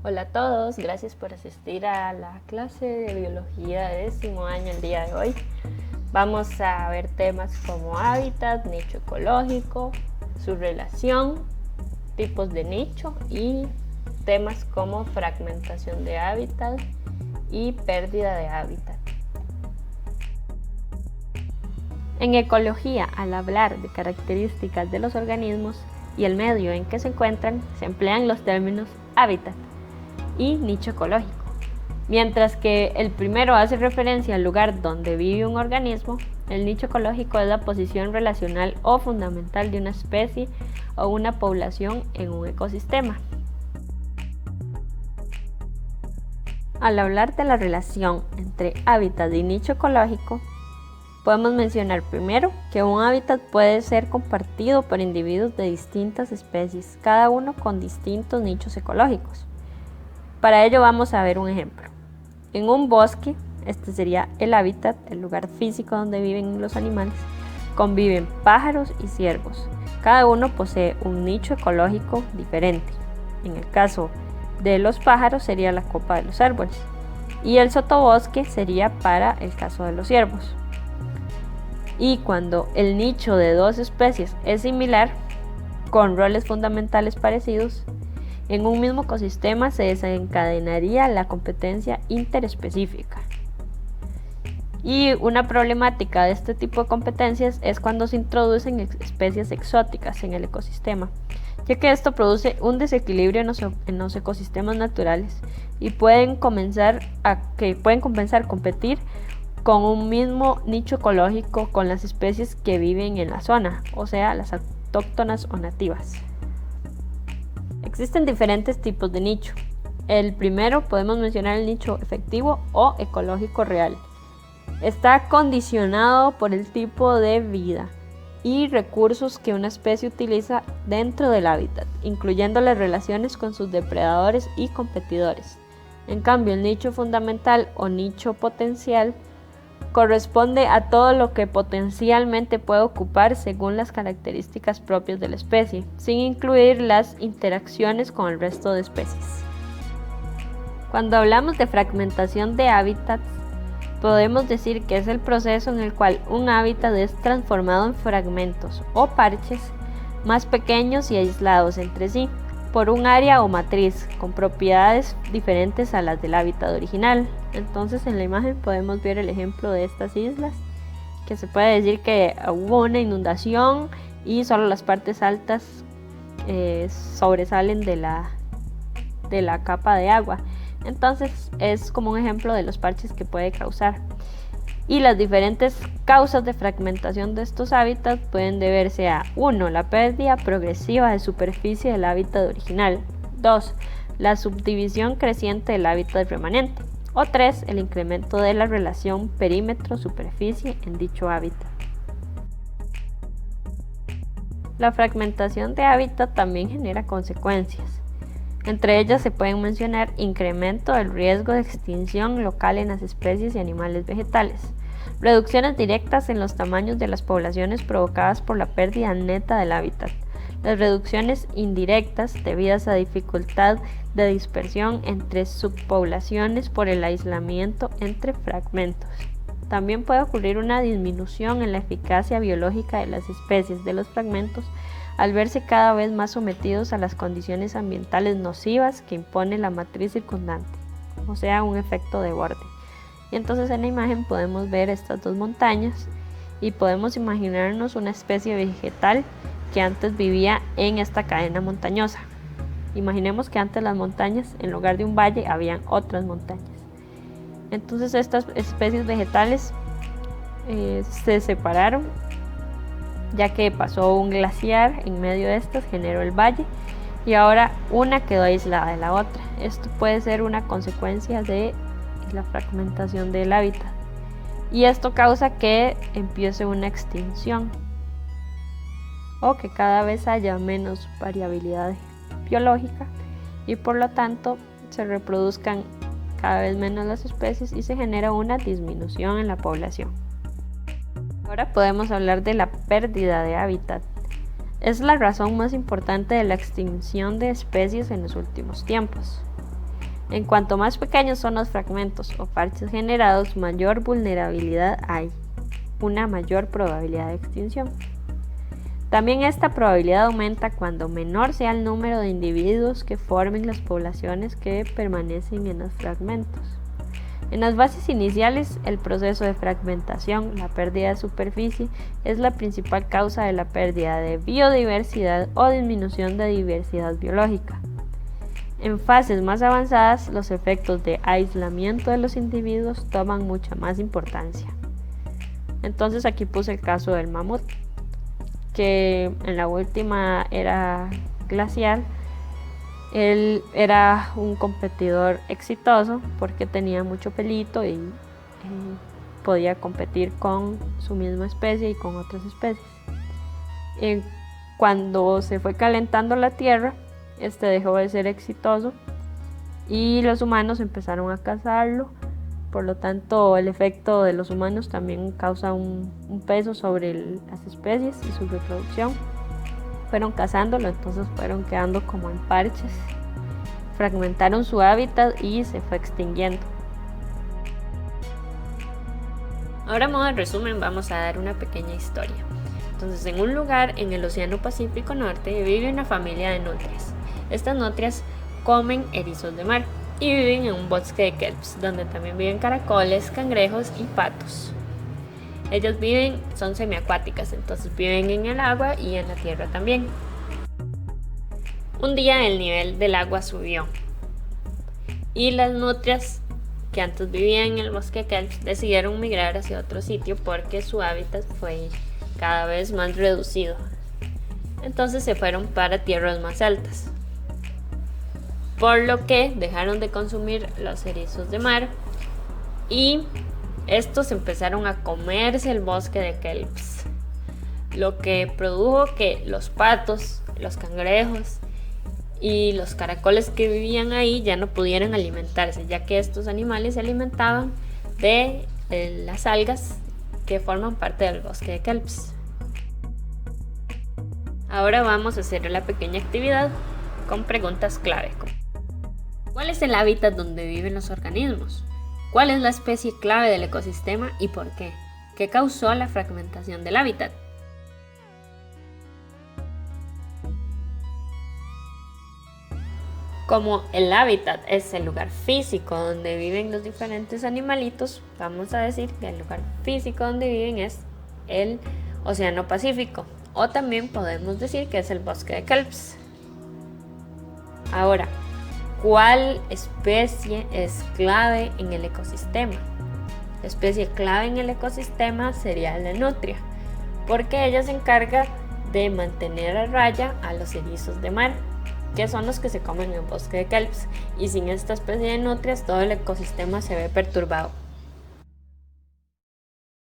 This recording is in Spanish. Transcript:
Hola a todos, gracias por asistir a la clase de biología de 10º año el día de hoy. Vamos a ver temas como hábitat, nicho ecológico, su relación, tipos de nicho y temas como fragmentación de hábitat y pérdida de hábitat. En ecología, al hablar de características de los organismos y el medio en que se encuentran, se emplean los términos hábitat y nicho ecológico. Mientras que el primero hace referencia al lugar donde vive un organismo, el nicho ecológico es la posición relacional o fundamental de una especie o una población en un ecosistema. Al hablar de la relación entre hábitat y nicho ecológico, podemos mencionar primero que un hábitat puede ser compartido por individuos de distintas especies, cada uno con distintos nichos ecológicos. Para ello vamos a ver un ejemplo. En un bosque, este sería el hábitat, el lugar físico donde viven los animales, conviven pájaros y ciervos. Cada uno posee un nicho ecológico diferente. En el caso de los pájaros sería la copa de los árboles y el sotobosque sería para el caso de los ciervos. Y cuando el nicho de dos especies es similar, con roles fundamentales parecidos, en un mismo ecosistema se desencadenaría la competencia interespecífica. Y una problemática de este tipo de competencias es cuando se introducen especies exóticas en el ecosistema, ya que esto produce un desequilibrio en los ecosistemas naturales y pueden comenzar competir con un mismo nicho ecológico con las especies que viven en la zona, o sea, las autóctonas o nativas. Existen diferentes tipos de nicho. El primero podemos mencionar el nicho efectivo o ecológico real. Está condicionado por el tipo de vida y recursos que una especie utiliza dentro del hábitat, incluyendo las relaciones con sus depredadores y competidores. En cambio, el nicho fundamental o nicho potencial corresponde a todo lo que potencialmente puede ocupar según las características propias de la especie, sin incluir las interacciones con el resto de especies. Cuando hablamos de fragmentación de hábitats, podemos decir que es el proceso en el cual un hábitat es transformado en fragmentos o parches más pequeños y aislados entre sí por un área o matriz con propiedades diferentes a las del hábitat original. Entonces en la imagen podemos ver el ejemplo de estas islas, que se puede decir que hubo una inundación y solo las partes altas sobresalen de la capa de agua. Entonces es como un ejemplo de los parches que puede causar. Y las diferentes causas de fragmentación de estos hábitats pueden deberse a 1. La pérdida progresiva de superficie del hábitat original. 2. La subdivisión creciente del hábitat remanente. O 3. El incremento de la relación perímetro-superficie en dicho hábitat. La fragmentación de hábitat también genera consecuencias. Entre ellas se pueden mencionar incremento del riesgo de extinción local en las especies y animales vegetales, reducciones directas en los tamaños de las poblaciones provocadas por la pérdida neta del hábitat, las reducciones indirectas debidas a dificultad de dispersión entre subpoblaciones por el aislamiento entre fragmentos. También puede ocurrir una disminución en la eficacia biológica de las especies de los fragmentos al verse cada vez más sometidos a las condiciones ambientales nocivas que impone la matriz circundante, o sea, un efecto de borde. Y entonces en la imagen podemos ver estas dos montañas y podemos imaginarnos una especie vegetal que antes vivía en esta cadena montañosa. Imaginemos que antes las montañas, en lugar de un valle, habían otras montañas. Entonces estas especies vegetales se separaron, ya que pasó un glaciar en medio de estas, generó el valle y ahora una quedó aislada de la otra. Esto puede ser una consecuencia de la fragmentación del hábitat y esto causa que empiece una extinción o que cada vez haya menos variabilidad biológica y por lo tanto se reproduzcan cada vez menos las especies y se genera una disminución en la población. Ahora podemos hablar de la pérdida de hábitat. Es la razón más importante de la extinción de especies en los últimos tiempos. En cuanto más pequeños son los fragmentos o parches generados, mayor vulnerabilidad hay, una mayor probabilidad de extinción. También esta probabilidad aumenta cuando menor sea el número de individuos que formen las poblaciones que permanecen en los fragmentos. En las bases iniciales, el proceso de fragmentación, la pérdida de superficie, es la principal causa de la pérdida de biodiversidad o disminución de diversidad biológica. En fases más avanzadas, los efectos de aislamiento de los individuos toman mucha más importancia. Entonces aquí puse el caso del mamut, que en la última era glacial, él era un competidor exitoso porque tenía mucho pelito y podía competir con su misma especie y con otras especies. Cuando se fue calentando la tierra, dejó de ser exitoso y los humanos empezaron a cazarlo. Por lo tanto, el efecto de los humanos también causa un peso sobre las especies y su reproducción. Fueron cazándolo, entonces fueron quedando como en parches, fragmentaron su hábitat y se fue extinguiendo. Ahora, a modo de resumen, vamos a dar una pequeña historia. Entonces, en un lugar en el Océano Pacífico Norte vive una familia de nutrias. Estas nutrias comen erizos de mar y viven en un bosque de kelps, donde también viven caracoles, cangrejos y patos. Ellos son semiacuáticas, entonces viven en el agua y en la tierra también. Un día el nivel del agua subió y las nutrias que antes vivían en el bosque de kelps decidieron migrar hacia otro sitio porque su hábitat fue cada vez más reducido. Entonces se fueron para tierras más altas, por lo que dejaron de consumir los erizos de mar y estos empezaron a comerse el bosque de kelps, lo que produjo que los patos, los cangrejos y los caracoles que vivían ahí ya no pudieran alimentarse, ya que estos animales se alimentaban de las algas que forman parte del bosque de kelps. Ahora vamos a hacer la pequeña actividad con preguntas clave. ¿Cuál es el hábitat donde viven los organismos? ¿Cuál es la especie clave del ecosistema y por qué? ¿Qué causó la fragmentación del hábitat? Como el hábitat es el lugar físico donde viven los diferentes animalitos, vamos a decir que el lugar físico donde viven es el Océano Pacífico, o también podemos decir que es el bosque de kelps. Ahora, ¿cuál especie es clave en el ecosistema? La especie clave en el ecosistema sería la nutria, porque ella se encarga de mantener a raya a los erizos de mar, que son los que se comen en el bosque de kelps, y sin esta especie de nutrias todo el ecosistema se ve perturbado.